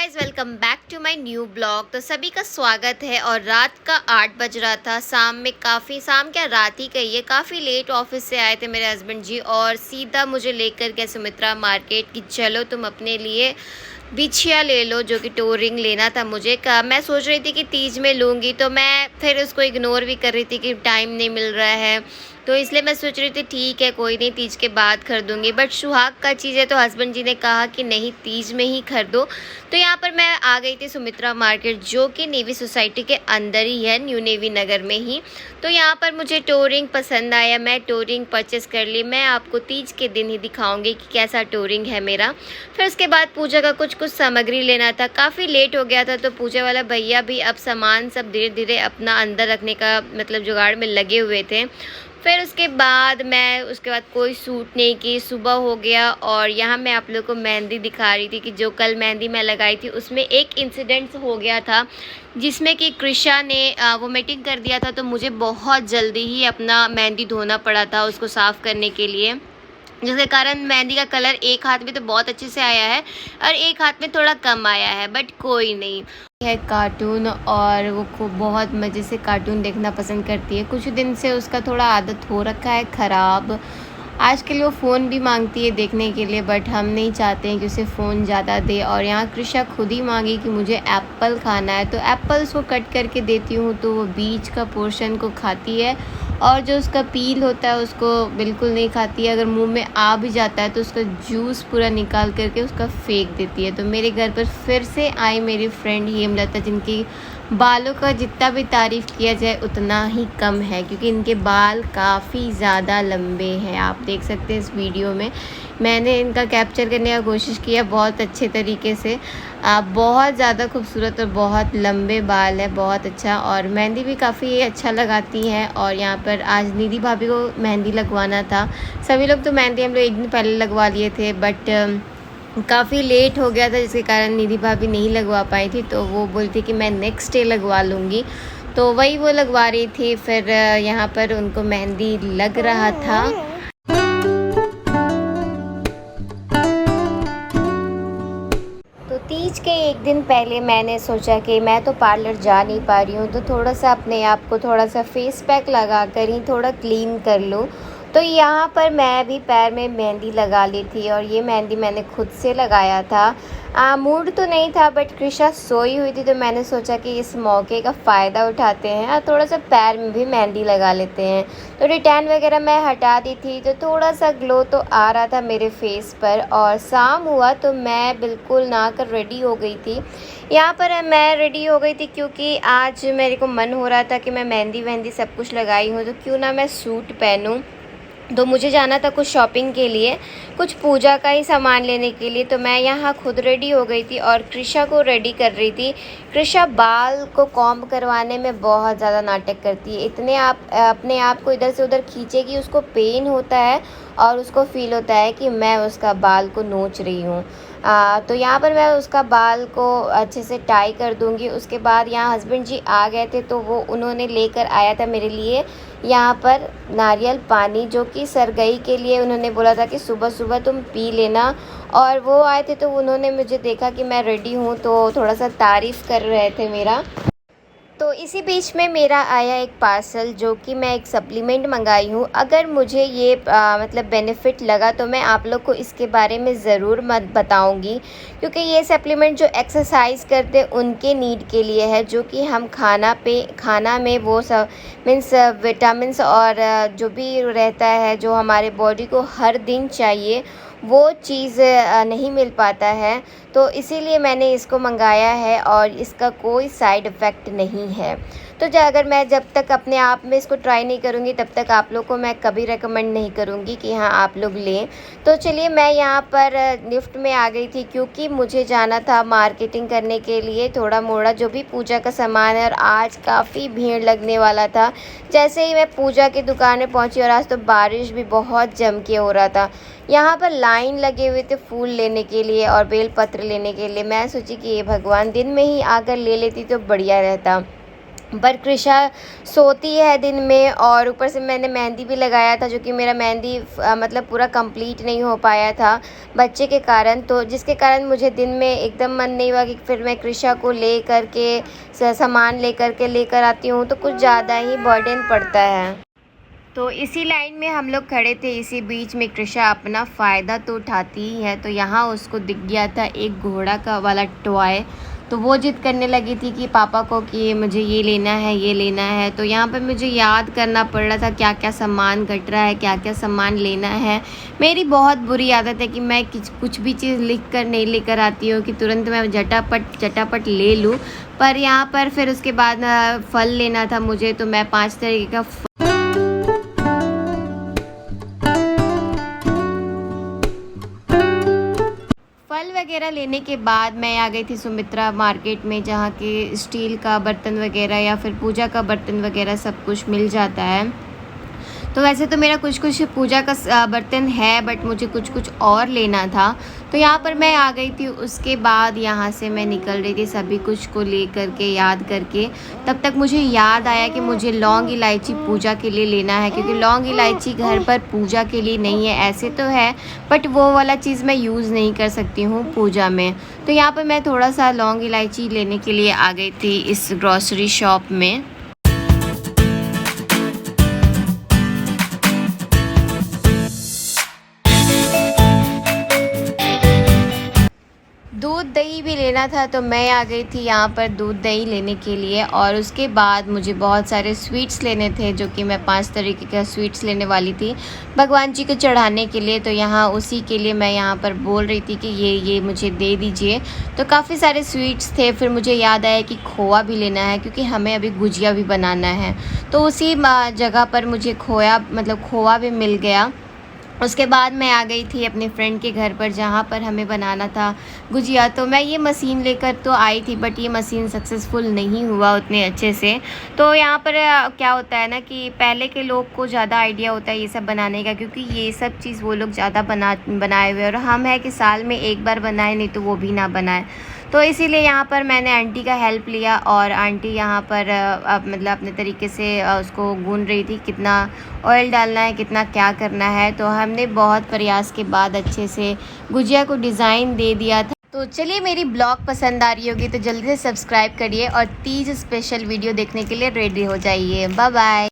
Guys, welcome back to my new blog. तो सभी का स्वागत है। और रात का 8 बज रहा था। शाम क्या रात ही कही है, काफ़ी लेट ऑफिस से आए थे मेरे हस्बैंड जी और सीधा मुझे लेकर के सुमित्रा मार्केट की चलो तुम अपने लिए बिछिया ले लो, जो कि टोरिंग लेना था मुझे का। मैं सोच रही थी कि तीज में लूँगी, तो मैं फिर उसको इग्नोर भी कर रही थी कि टाइम नहीं मिल रहा है, तो इसलिए मैं सोच रही थी ठीक है कोई नहीं, तीज के बाद खरीदूँगी। बट सुहाग का चीज़ है तो हस्बैंड जी ने कहा कि नहीं, तीज में ही खरीदो। तो यहाँ पर मैं आ गई थी सुमित्रा मार्केट, जो कि नेवी सोसाइटी के अंदर ही है, न्यू नेवी नगर में ही। तो यहाँ पर मुझे टोरिंग पसंद आया, मैं टोरिंग परचेस कर ली। मैं आपको तीज के दिन ही दिखाऊंगी कि कैसा टोरिंग है मेरा। फिर उसके बाद पूजा का कुछ सामग्री लेना था, काफ़ी लेट हो गया था, तो पूजा वाला भैया भी अब सामान सब धीरे धीरे अपना अंदर रखने का मतलब जुगाड़ में लगे हुए थे। फिर उसके बाद कोई सूट नहीं की, सुबह हो गया। और यहाँ मैं आप लोगों को मेहंदी दिखा रही थी कि जो कल मेहंदी मैं लगाई थी उसमें एक इंसिडेंट हो गया था, जिसमें कि कृषा ने वोमिटिंग कर दिया था। तो मुझे बहुत जल्दी ही अपना मेहंदी धोना पड़ा था उसको साफ़ करने के लिए, जिसके कारण मेहंदी का कलर एक हाथ में तो बहुत अच्छे से आया है और एक हाथ में थोड़ा कम आया है, बट कोई नहीं है। कार्टून, और वो खूब बहुत मज़े से कार्टून देखना पसंद करती है। कुछ दिन से उसका थोड़ा आदत हो रखा है ख़राब। आजकल वो फ़ोन भी मांगती है देखने के लिए, बट हम नहीं चाहते हैं कि उसे फ़ोन ज़्यादा दे। और यहाँ कृषा खुद ही मांगी कि मुझे एप्पल खाना है, तो एप्पल्स को कट करके देती हूँ तो वो बीच का पोर्शन को खाती है और जो उसका पील होता है उसको बिल्कुल नहीं खाती है। अगर मुंह में आ भी जाता है तो उसका जूस पूरा निकाल करके उसका फेंक देती है। तो मेरे घर पर फिर से आई मेरी फ्रेंड हेमलता, जिनकी बालों का जितना भी तारीफ़ किया जाए उतना ही कम है, क्योंकि इनके बाल काफ़ी ज़्यादा लंबे हैं। आप देख सकते हैं इस वीडियो में, मैंने इनका कैप्चर करने का कोशिश किया बहुत अच्छे तरीके से। बहुत ज़्यादा खूबसूरत और बहुत लंबे बाल है, बहुत अच्छा। और मेहंदी भी काफ़ी अच्छा लगाती हैं। और यहाँ पर आज निधि भाभी को मेहंदी लगवाना था। सभी लोग तो मेहंदी हम लोग एक दिन पहले लगवा लिए थे, बट काफ़ी लेट हो गया था, जिसके कारण निधि भाभी नहीं लगवा पाई थी। तो वो बोलती कि मैं नेक्स्ट डे लगवा लूँगी, तो वही वो लगवा रही थी। फिर यहाँ पर उनको मेहंदी लग रहा था। तो तीज के एक दिन पहले मैंने सोचा कि मैं तो पार्लर जा नहीं पा रही हूँ, तो थोड़ा सा अपने आप को थोड़ा सा फेस पैक लगा कर ही थोड़ा क्लीन कर लूँ। तो यहाँ पर मैं भी पैर में मेहंदी लगा ली थी, और ये मेहंदी मैंने खुद से लगाया था। मूड तो नहीं था, बट कृषा सोई हुई थी, तो मैंने सोचा कि इस मौके का फ़ायदा उठाते हैं और थोड़ा सा पैर में भी मेहंदी लगा लेते हैं। तो रिटैन वगैरह मैं हटा दी थी, तो थोड़ा सा ग्लो तो आ रहा था मेरे फेस पर। और शाम हुआ तो मैं बिल्कुल नहाकर रेडी हो गई थी। यहाँ पर मैं रेडी हो गई थी क्योंकि आज मेरे को मन हो रहा था कि मैं मेहंदी वहंदी सब कुछ लगाई हूँ, तो क्यों ना मैं सूट पहनूँ। तो मुझे जाना था कुछ शॉपिंग के लिए, कुछ पूजा का ही सामान लेने के लिए। तो मैं यहाँ खुद रेडी हो गई थी और कृषा को रेडी कर रही थी। कृषा बाल को कॉम्ब करवाने में बहुत ज़्यादा नाटक करती है, इतने अपने आप को इधर से उधर खींचेगी, उसको पेन होता है और उसको फील होता है कि मैं उसका बाल को नोच रही हूँ। तो यहाँ पर मैं उसका बाल को अच्छे से टाई कर दूँगी। उसके बाद यहाँ हस्बैंड जी आ गए थे, तो वो उन्होंने लेकर आया था मेरे लिए यहाँ पर नारियल पानी, जो कि सरगई के लिए उन्होंने बोला था कि सुबह सुबह तुम पी लेना। और वो आए थे तो उन्होंने मुझे देखा कि मैं रेडी हूँ, तो थोड़ा सा तारीफ़ कर रहे थे मेरा। तो इसी बीच में मेरा आया एक पार्सल, जो कि मैं एक सप्लीमेंट मंगाई हूँ। अगर मुझे ये मतलब बेनिफिट लगा तो मैं आप लोग को इसके बारे में ज़रूर मत बताऊँगी, क्योंकि ये सप्लीमेंट जो एक्सरसाइज करते उनके नीड के लिए है, जो कि हम खाना में वो सब मीन्स विटामिन्स और जो भी रहता है जो हमारे बॉडी को हर दिन चाहिए, वो चीज़ नहीं मिल पाता है। तो इसीलिए मैंने इसको मंगाया है और इसका कोई साइड इफ़ेक्ट नहीं है। तो अगर जब तक अपने आप में इसको ट्राई नहीं करूँगी, तब तक आप लोग को मैं कभी रेकमेंड नहीं करूँगी कि हाँ आप लोग लें। तो चलिए, मैं यहाँ पर लिफ्ट में आ गई थी क्योंकि मुझे जाना था मार्केटिंग करने के लिए थोड़ा मोड़ा, जो भी पूजा का सामान है। और आज काफ़ी भीड़ लगने वाला था। जैसे ही मैं पूजा की दुकान में पहुँची, और आज तो बारिश भी बहुत जम के हो रहा था, यहाँ पर लाइन लगे हुए थे फूल लेने के लिए और बेलपत्र लेने के लिए। मैं सोची कि ये भगवान दिन में ही आकर ले लेती तो बढ़िया रहता। पर कृषा सोती है दिन में, और ऊपर से मैंने मेहंदी भी लगाया था, जो कि मेरा मेहंदी मतलब पूरा कंप्लीट नहीं हो पाया था बच्चे के कारण, तो जिसके कारण मुझे दिन में एकदम मन नहीं हुआ कि फिर मैं कृषा को ले कर के सामान लेकर आती हूँ, तो कुछ ज़्यादा ही बर्डन पड़ता है। तो इसी लाइन में हम लोग खड़े थे, इसी बीच में कृषा अपना फ़ायदा तो उठाती ही है। तो यहाँ उसको दिख गया था एक घोड़ा का वाला टॉय, तो वो ज़िद करने लगी थी कि पापा को कि मुझे ये लेना है, ये लेना है। तो यहाँ पर मुझे याद करना पड़ रहा था क्या क्या सामान घट रहा है, क्या क्या सामान लेना है। मेरी बहुत बुरी आदत है कि मैं कुछ भी चीज़ लिख कर नहीं लेकर आती हूँ कि तुरंत मैं झटापट ले लूँ। पर यहाँ पर फिर उसके बाद फल लेना था मुझे, तो मैं 5 तरीके का फल वगैरह लेने के बाद मैं आ गई थी सुमित्रा मार्केट में, जहाँ के स्टील का बर्तन वगैरह या फिर पूजा का बर्तन वगैरह सब कुछ मिल जाता है। तो वैसे तो मेरा कुछ पूजा का बर्तन है, बट मुझे कुछ और लेना था, तो यहाँ पर मैं आ गई थी। उसके बाद यहाँ से मैं निकल रही थी सभी कुछ को ले करके, याद करके। तब तक मुझे याद आया कि मुझे लौंग इलायची पूजा के लिए लेना है, क्योंकि लौंग इलायची घर पर पूजा के लिए नहीं है, ऐसे तो है बट वो वाला चीज़ मैं यूज़ नहीं कर सकती हूँ पूजा में। तो यहाँ पर मैं थोड़ा सा लौंग इलायची लेने के लिए आ गई थी इस ग्रॉसरी शॉप में। दूध दही भी लेना था, तो मैं आ गई थी यहाँ पर दूध दही लेने के लिए। और उसके बाद मुझे बहुत सारे स्वीट्स लेने थे, जो कि मैं 5 तरीके का स्वीट्स लेने वाली थी भगवान जी को चढ़ाने के लिए। तो यहाँ उसी के लिए मैं यहाँ पर बोल रही थी कि ये मुझे दे दीजिए। तो काफ़ी सारे स्वीट्स थे, फिर मुझे याद आया कि खोआ भी लेना है, क्योंकि हमें अभी गुजिया भी बनाना है। तो उसी जगह पर मुझे खोआ भी मिल गया। उसके बाद मैं आ गई थी अपने फ्रेंड के घर पर, जहाँ पर हमें बनाना था गुजिया। तो मैं ये मशीन लेकर तो आई थी, बट ये मशीन सक्सेसफुल नहीं हुआ उतने अच्छे से। तो यहाँ पर क्या होता है ना कि पहले के लोग को ज़्यादा आइडिया होता है ये सब बनाने का, क्योंकि ये सब चीज़ वो लोग ज़्यादा बनाए हुए, और हम है कि साल में एक बार बनाए, नहीं तो वो भी ना बनाए। तो इसीलिए यहाँ पर मैंने आंटी का हेल्प लिया, और आंटी यहाँ पर अपने तरीके से उसको गूँध रही थी, कितना ऑयल डालना है, कितना क्या करना है। तो हमने बहुत प्रयास के बाद अच्छे से गुजिया को डिज़ाइन दे दिया था। तो चलिए, मेरी ब्लॉग पसंद आ रही होगी तो जल्दी से सब्सक्राइब करिए, और तीज स्पेशल वीडियो देखने के लिए रेडी हो जाइए। Bye bye.